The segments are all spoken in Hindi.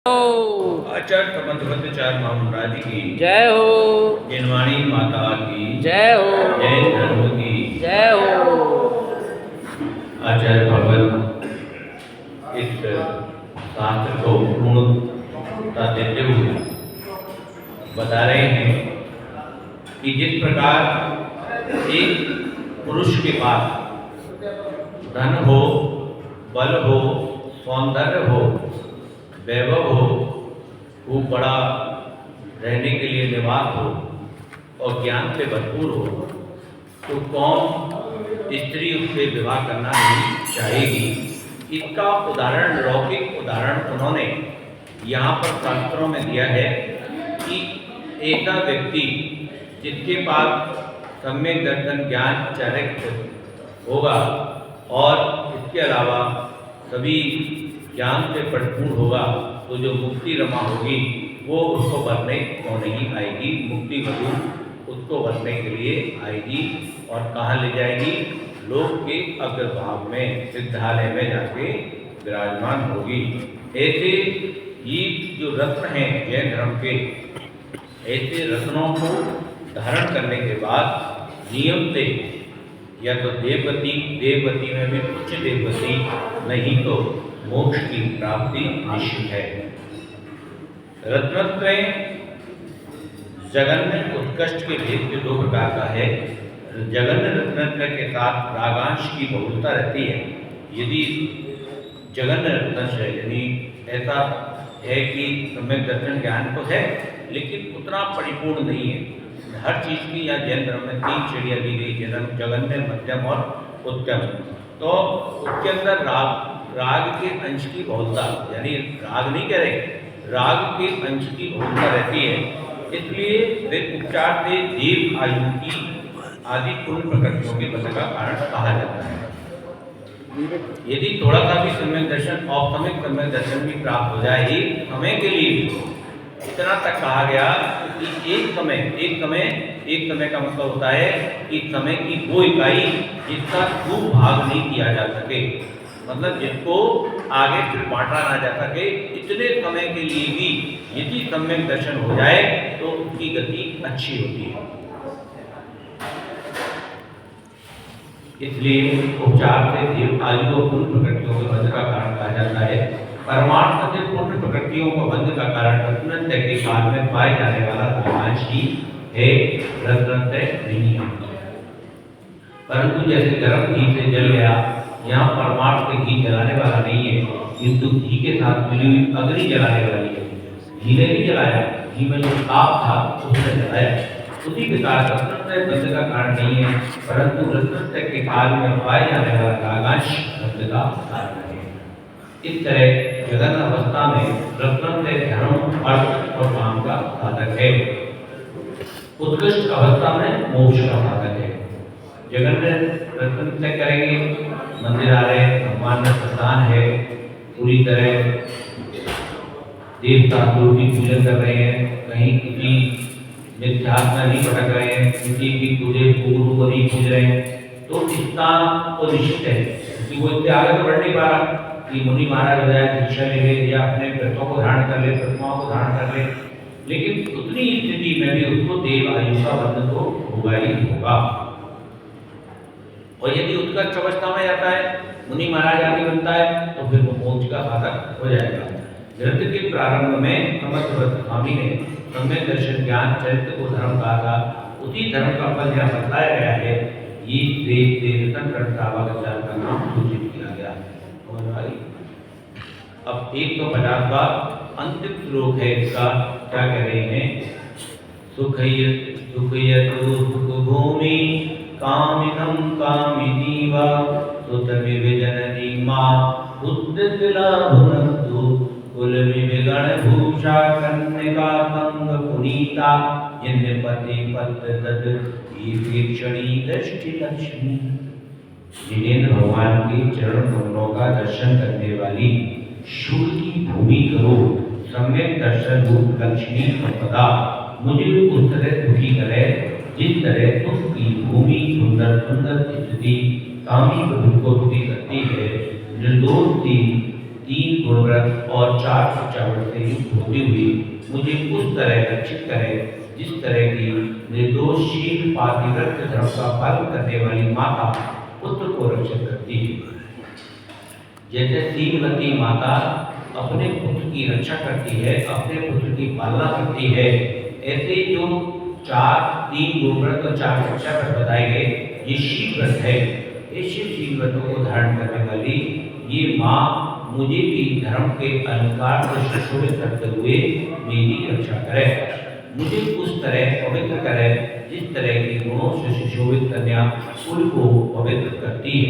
आचार्य प्रबंध चार महाराज की जय हो। जिनवाणी माता की जय हो। जैन धर्म की जय हो। आचार्य भगवत इस शास्त्र को पूर्णता देते हुए बता रहे हैं कि जिस प्रकार एक पुरुष के पास धन हो, बल हो, सौंदर्य हो, वैभव हो, खूब बड़ा रहने के लिए निवास हो और ज्ञान से भरपूर हो, तो कौन स्त्री उससे विवाह करना नहीं चाहेगी। इसका उदाहरण, लौकिक उदाहरण उन्होंने यहाँ पर शास्त्रों में दिया है कि ऐसा व्यक्ति जिसके पास सम्यक दर्शन, ज्ञान, चारित्र्य होगा और इसके अलावा सभी ज्ञान से भरपूर होगा, तो जो मुक्ति रमा होगी वो उसको वरने को नहीं आएगी। मुक्ति वधु उसको वरने के लिए आएगी और कहाँ ले जाएगी? लोक के अग्रभाग में, सिद्धालय में जाके विराजमान होगी। ऐसे ये जो रत्न हैं जैन धर्म के, ऐसे रत्नों को धारण करने के बाद नियम से या तो देववती में भी उच्च देववती, नहीं तो मोक्ष की प्राप्ति निश्चित है। रत्नत्रय जगन्य उत्कृष्ट के भेद के दो प्रकार का है। जगन्य रत्नत्रय के साथ रागांश की बहुलता रहती है। यदि जगन्य रत्नत्रय यानी ऐसा है कि सम्यक दर्शन ज्ञान तो है लेकिन उतना परिपूर्ण नहीं है। हर चीज की या जैन धर्म में 3 श्रेणियां दी गई, जगन्य, मध्यम और उत्तम। तो उसके अंदर राग के अंश की बहुलता, यानी राग नहीं कह रहे, राग के अंश की बहुलता रहती है। इसलिए वे उपचार से दीर्घ आयु की आदि पूर्ण प्रकृतियों के बल का कारण कहा जाता है। यदि थोड़ा सा भी सम्यक दर्शन, औपसमिक सम्यक दर्शन भी प्राप्त हो जाए, एक समय के लिए भी, इतना तक कहा गया कि एक समय का मतलब होता है कि समय की वो इकाई जिसका खूब भाग नहीं किया जा सके, मतलब जिसको आगे फिर बांटा ना जा सके, इतने समय के लिए भी यदि सम्यक दर्शन हो जाए तो उसकी गति अच्छी होती है। इसलिए उपचार से दीर्घ आयु और पूर्ण प्रकृतियों के बंध का कारण कहा जाता है। परमार्थ से पूर्ण प्रकृतियों को बंध का कारण रत्नत्रय के काल में पाए जाने वाला रागांश ही है, रत्नत्रय नहीं है। परंतु जैसे गर्म घी से जल गया, यहाँ परमार्थ से घी जलाने वाला नहीं है, किंतु घी के साथ मिली हुई अग्नि जलाने वाली है। घी ने नहीं जलाया, घी में जो ताप था उसने जलाया। उसी प्रकार रत्नत्रय बंध का कारण नहीं है, परंतु रत्नत्रय के काल में पाए जाने वाला रागांश बंध का कारण है। इस तरह जगन अवस्था में रत्नत्रय धर्म, अर्थ और काम का साधक है। उत्कृष्ट अवस्था में मोक्ष का साधक है। जगन में रत्नत्रय करेंगे, मंदिर आ रहे, भगवान में प्रस्थान है, पूरी तरह देवता लोग की पूजन कर रहे हैं, कहीं किसी मिथ्यात्म नहीं भटक रहे हैं, किसी की पूजे गुरु को नहीं पूज रहे हैं, तो इतना तो निश्चित है कि वो इससे आगे तो बढ़ नहीं पा रहा कि मुनि महाराज हो जाए, दीक्षा ले ले या अपने व्रतों को धारण कर ले, प्रतिमाओं को धारण कर ले, लेकिन उतनी स्थिति में भी उसको देव आयु का बंधन तो होगा ही होगा। और यदि उत्कर्ष अवस्था में जाता है, मुनि महाराज आदि बनता है, तो फिर वो मोक्ष का साधक हो जाएगा। ग्रंथ के प्रारंभ में समर्थ स्वामी ने सम्यक दर्शन, ज्ञान, चरित्र को धर्म कहा था। उसी धर्म का फल यहाँ बताया गया है। ये देवतन कर्तावाचार का नाम सूचित किया गया। अब 150 बार अंतिम श्लोक है इसका, क्या कह रहे हैं? सुख भूमि कामिनं कामिनी वा सुत विजननी मां बुद्धिलाभुनस्तु कुल विगण भूषा कन्यका संग पुनीता यन्यपति पत्र तद ईक्षणी दृष्टि लक्ष्मी। जिनेन्द्र भगवान के चरण कमलों का दर्शन करने वाली शुभ की भूमि करो, सम्यक दर्शन रूप लक्ष्मी संपदा मुझे उस तरह दुखी करे जिस तरह तुमकी भूमि सुंदर सुंदर स्थिति कामी प्रभु को दुखी करती है। निर्दोष सी 3 गुणव्रत और 4 शिक्षाव्रत से युक्त होती हुई मुझे उस तरह रक्षित करे जिस तरह की निर्दोषशील पातिव्रत धर्म का पालन करने वाली माता पुत्र को रक्षित करती है। जैसे शीलवती माता अपने पुत्र की रक्षा करती है, अपने पुत्र की पालना करती है, ऐसे जो 3 गुणव्रत और 4 शिक्षाव्रत बताए गए, ये शील व्रत है। इस शील व्रतों को धारण करने वाली ये माँ मुझे भी धर्म के अलंकार से सुशोभित करते हुए मेरी रक्षा करे, मुझे उस तरह पवित्र करे जिस तरह के गुणों से सुशोभित कन्या कुल को पवित्र करती है।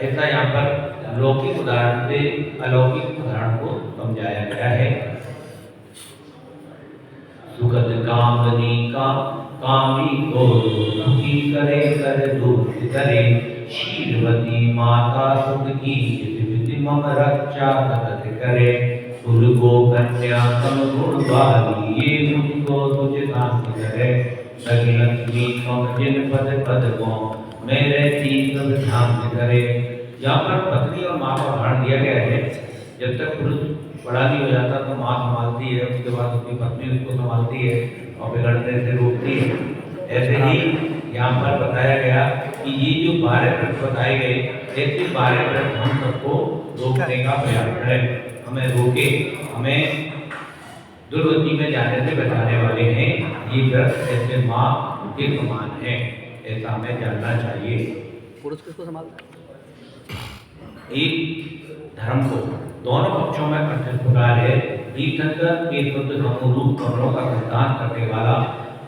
ऐसा यहाँ पर लौकिक उदाहरण से अलौकिक उदाहरण को समझाया गया है। सुखद कामनी का कामी को दुखी करे कर दुख करे, शीलवती माता सुख की विधि मम रक्षा सतत करे, कुल को कन्या सम गुण वाली ये मुझको तुझ शांत करे, सगी लक्ष्मी मम जिन पद पद को मेरे तीन ध्यान करे। यहाँ पर पत्नी और माँ का उदाहरण दिया गया है। जब तक पुरुष बड़ा नहीं हो जाता तो माँ संभालती है, उसके बाद उसकी पत्नी उसको संभालती है और बिगड़ने से रोकती है। ऐसे ही यहाँ पर बताया गया कि ये जो 12 व्रत बताए गए, ऐसे 12 व्रत हम सबको रोकने का प्रयास करें, हमें रोके, हमें दुर्गति में जाने से बचाने वाले हैं। ये व्रत ऐसे माँ के समान है, ऐसा हमें जानना चाहिए। पुरुष किसको संभालता है? एक धर्म को दोनों पक्षों में इस प्रकार है। तीर्थंकर के शुद्ध रूप कमलों का संतान करने वाला,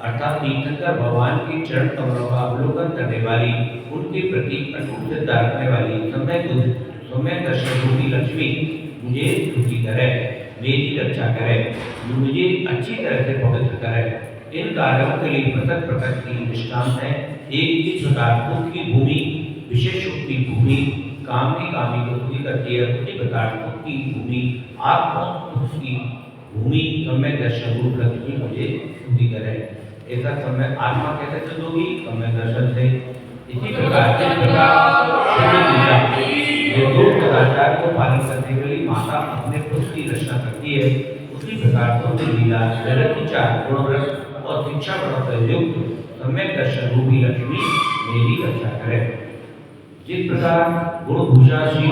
अर्थात तीर्थंकर भगवान के चरण कमलों का अवलोकन करने वाली, उनके प्रति अटूट श्रद्धा रखने वाली समय दर्शन रूपी लक्ष्मी मुझे सुखी करे, मेरी रक्षा करे, मुझे अच्छी तरह से पवित्र करे। इन कार्यों के लिए पृथक पृथक की दृष्टांत है। एक इस प्रकार सुख की भूमि, विशेष सुख की भूमि कामी को सुखी करती है, उसी प्रकार सुख की भूमि आत्मा सुख की भूमि समय दर्शन रूप लक्ष्मी मुझे सुखी करे। ऐसा समय आत्मा कैसे सिद्ध होगी? समय दर्शन से। इसी प्रकार जो सदाचार को पालन करने के लिए माता अपने पुत्र की रक्षा करती है, उसी प्रकार तो लीला विचार गुणव्रत और शिक्षा व्रत से युक्त समय दर्शन रूपी लक्ष्मी मेरी रक्षा करे। जिस प्रकार गुणभूषा श्री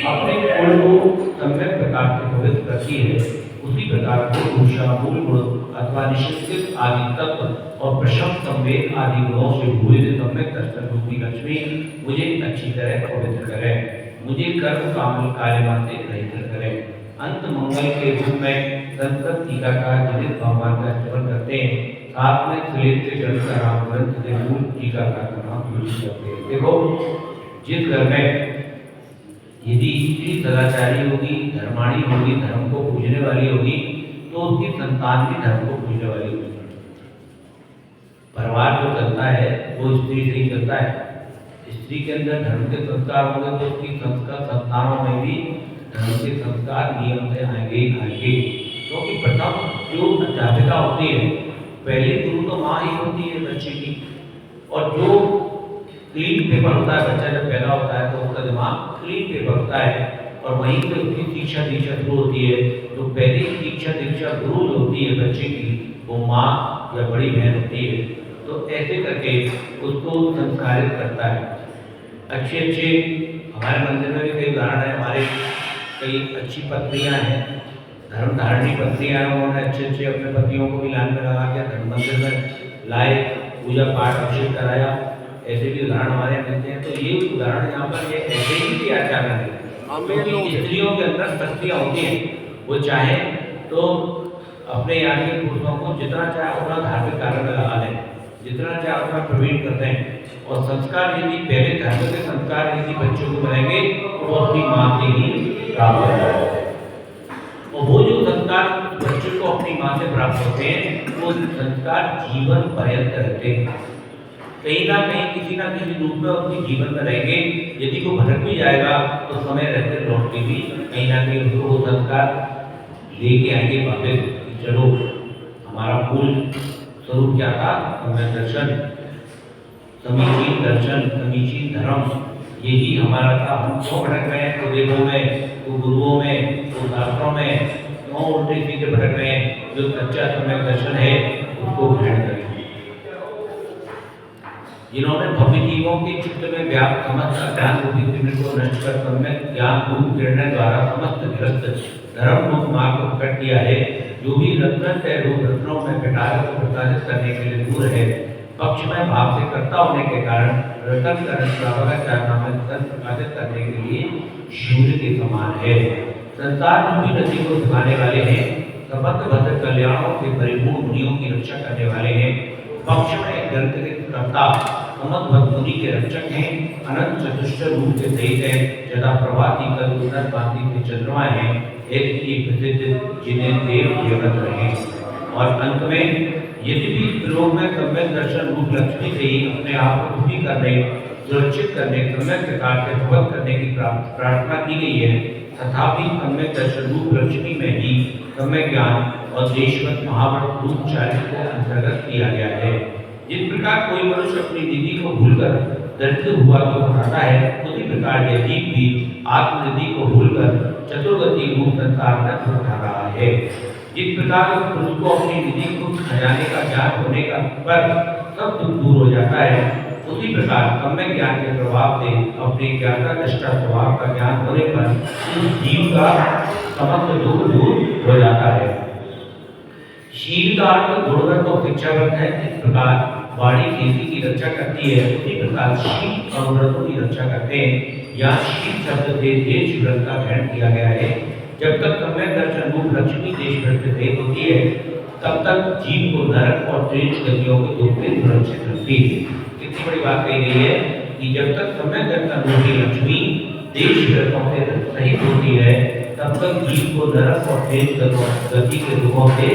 अपने कुल को सम्यक प्रकार से पवित्र करती है, उसी प्रकार गुणभूषा मूल गुण अथवा निश्चित आदि तत्व और प्रशम संवेद आदि गुणों से हुए सम्यक दर्शन रूपी लक्ष्मी मुझे अच्छी तरह पवित्र करे, मुझे कर्म काम कार्यमा से रहित करे। अंत मंगल के रूप में संस्कृत टीकाकार जनित भगवान का स्मरण करते हैं, साथ में श्लेष से ग्रंथ का नाम ग्रंथ से मूल टीकाकार का नाम तुलसी करते हैं। देखो, जिस घर में यदि स्त्री सदाचारी होगी, धर्माणी होगी, धर्म को पूजने वाली होगी, तो उसकी संतान भी धर्म को पूजने वाली होगी। परिवार जो चलता है वो स्त्री से ही चलता है। स्त्री के अंदर धर्म के संस्कार होंगे तो उसकी संतानों में भी धर्म के संस्कार नियम से आएंगे। क्योंकि प्रथम जो अध्यापिका होती है, पहले गुरु तो माँ ही होती है बच्चे की, और जो क्लीन पेपर होता है, बच्चा जब पैदा होता है तो उसका दिमाग क्लीन पेपर होता है, और वहीं से उसकी शिक्षा दीक्षा शुरू होती है। तो पहली शिक्षा दीक्षा गुरु जो होती है बच्चे की, वो माँ या बड़ी बहन होती है। तो ऐसे करके उसको संस्कारित करता है। अच्छे हमारे मंदिर में भी कई उदाहरण है, हमारे कई अच्छी पत्नियां हैं, धर्म धारणी पत्नियां हैं, उन्होंने अच्छे अपने पतियों को भी लाइन में लगा के धर्म मंदिर में लाए, पूजा पाठ अभिषेक कराया। ऐसे भी उदाहरण हमारे यहाँ मिलते हैं। तो ये उदाहरण यहाँ पर ये ऐसे ही भी आचार्य है, स्त्रियों के अंदर शक्तियाँ होती हैं, वो चाहे तो अपने यहाँ के पुरुषों को जितना चाहे उतना धार्मिक कार्य में लगा लें, जितना चाहे उतना प्रवीण करते हैं। और संस्कार यदि पहले धर्म के संस्कार यदि बच्चों को मिलेंगे तो वो अपनी माँ से ही प्राप्त होता है, और वो जो संस्कार बच्चों को अपनी माँ से प्राप्त होते हैं वो संस्कार जीवन पर्यंत रहते हैं। कहीं ना कहीं किसी ना किसी रूप में अपने जीवन में रहेंगे। यदि वो भटक भी जाएगा तो समय रहते लौट के भी कहीं ना कहीं उसको वो संस्कार लेके आएंगे वापस। चलो, हमारा मूल स्वरूप क्या था? समय दर्शन, समीचीन दर्शन, समीचीन धर्म, यही हमारा था। हम क्यों भटक रहे हैं, तो वेदों में, तो गुरुओं में, तो शास्त्रों में क्यों उल्टे सीधे भटक रहे हैं। जो सच्चा सम्यक दर्शन है उसको ग्रहण करें। जिन्होंने भव्य जीवों के चित्त में व्याप्त समस्त अज्ञान रूपी तिमिर को नष्ट कर सम्यक ज्ञान रूप किरण द्वारा समस्त ग्रस्त धर्म रूप मार्ग को प्रकट किया है, जो भी रत्न से रूप रत्नों में घटाकर को प्रकाशित करने के लिए दूर है, पक्ष में भाव से कर्ता होने के कारण रतन करण प्रभावचार नामक तन प्रकाशित करने के लिए सूर्य के समान है। संसार रूपी नदी को सुखाने वाले हैं, समस्त भद्र कल्याणों से परिपूर्ण मुनियों की रक्षा करने वाले हैं। पक्ष में ग्रंथ कर्ता समस्त मुनि के रक्षक हैं, अनंत चतुष्ट रूप से सहित है, जदा प्रभाती कल उत्तर भांति के चंद्रमा है, एक ही प्रसिद्ध जिन्हें देव देवत रहे। और अंत में यदि भी लोग में सम्यक दर्शन रूप लक्ष्मी से ही अपने आप को दुखी करने, सुरक्षित करने, सम्यक प्रकार से प्रबंध करने की प्रार्थना की गई है, तथापि सम्यक दर्शन रूप लक्ष्मी में ही सम्यक ज्ञान और देशवत महाव्रत रूप चार्य को अंतर्गत किया गया है। जिस प्रकार कोई मनुष्य अपनी निधि को भूलकर दरिद्र हुआ तो उठाता है, उसी प्रकार यह जीव भी आत्मनिधि को भूलकर चतुर्गति रूप संसार में उठा रहा है। जिस प्रकार पुरुष को अपनी निधि को खजाने का ज्ञान होने का पर सब दुख दूर हो जाता है, उसी प्रकार सम्यक ज्ञान के प्रभाव से अपने ज्ञाता दृष्टा स्वभाव का ज्ञान होने पर उस जीव का समस्त दुख दूर हो जाता है। शील का अर्थ गुणगत और शिक्षागत है। इस प्रकार वाणी कीर्ति की रक्षा करती है, उसी प्रकार शील अनुव्रतों की रक्षा करते हैं। यहाँ शील शब्द से देश व्रत का ग्रहण किया गया है। जब तक सम्यक दर्शन रूप लक्ष्मी देश व्रत से भेद होती है, तब तक जीव को नरक और तेज गतियों के दुख से सुरक्षित रखती है। कितनी बड़ी बात कही गई है कि जब तक सम्यक दर्शन रूपी लक्ष्मी देश व्रतों से सहित होती है, तब तक जीव को नरक और तेज गति के दुखों से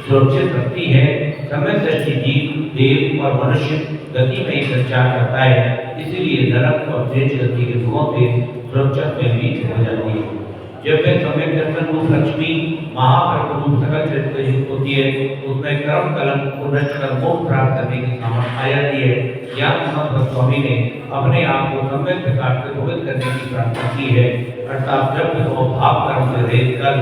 सुरक्षित रखती है। सम्यक दृष्टि जीव, देव और मनुष्य गति में ही संचार करता है, इसीलिए नरक और तेज गति के दुखों से सुरक्षा में भी हो जाती है। जब वे सम्यक दर्शन रूप लक्ष्मी महापरम रूप सकल चरित्र युक्त होती है, उसमें कर्म कलंक को नष्ट कर मोक्ष प्राप्त करने की सामर्थ्य आ जाती है। यहाँ स्वामी ने अपने आप को सम्यक प्रकार से भोगित करने की प्रार्थना की है, अर्थात जब वो भाव कर्म से रहित कर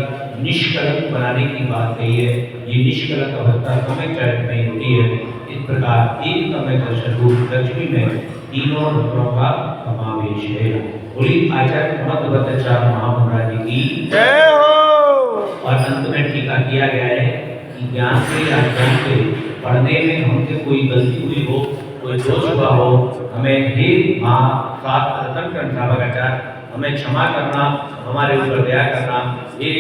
निष्कलंक बनाने की बात कही है। ये निष्कलंक अवस्था सम्यक चरित्र में होती है। इस प्रकार एक सम्यक दर्शन रूप लक्ष्मी में तीनों रत्नों का समावेश है। बोली आचार्य महत्वचार्य महामंडरा जी की जय हो। और अंत में टीका किया गया है कि ज्ञान से या ज्ञान से पढ़ने में हमसे कोई गलती हुई हो, कोई दोष हुआ हो, हमें हे माँ सात रतन कंठाचार्य हमें क्षमा करना, हमारे ऊपर दया करना। हे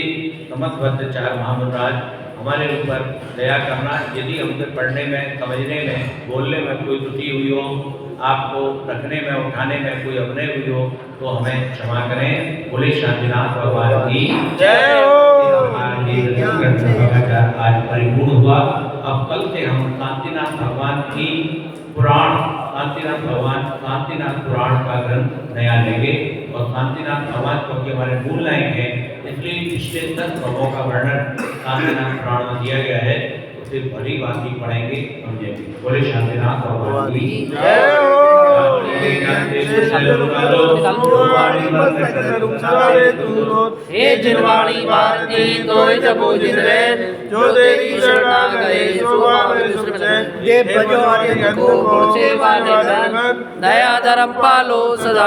समत्वचार्य महामंडराज हमारे ऊपर दया करना। यदि हमसे पढ़ने में, समझने में, बोलने में कोई त्रुटि हुई हो, आपको रखने में, उठाने में कोई अभिनय हुई हो, तो हमें क्षमा करें। बोले शांतिनाथ भगवान की जय हो। आज परिपूर्ण हुआ। अब कल से हम शांतिनाथ भगवान की पुराण, शांतिनाथ भगवान शांतिनाथ पुराण का ग्रंथ नया लेंगे। और शांतिनाथ भगवान क्योंकि हमारे मूल नायक हैं, इसलिए पिछले 10 भावों का वर्णन शांतिनाथ पुराण में दिया गया है। उसे भली बात ही पढ़ेंगे, समझेंगे। बोले शांतिनाथ भगवान की जय हो। हे जिनवाणी भारती तोय जपो जितरे जो देवी शरणागते सो पावे सुख चैन। ये भजो हरि को सेवा निधन दया धर्म पालो सदा।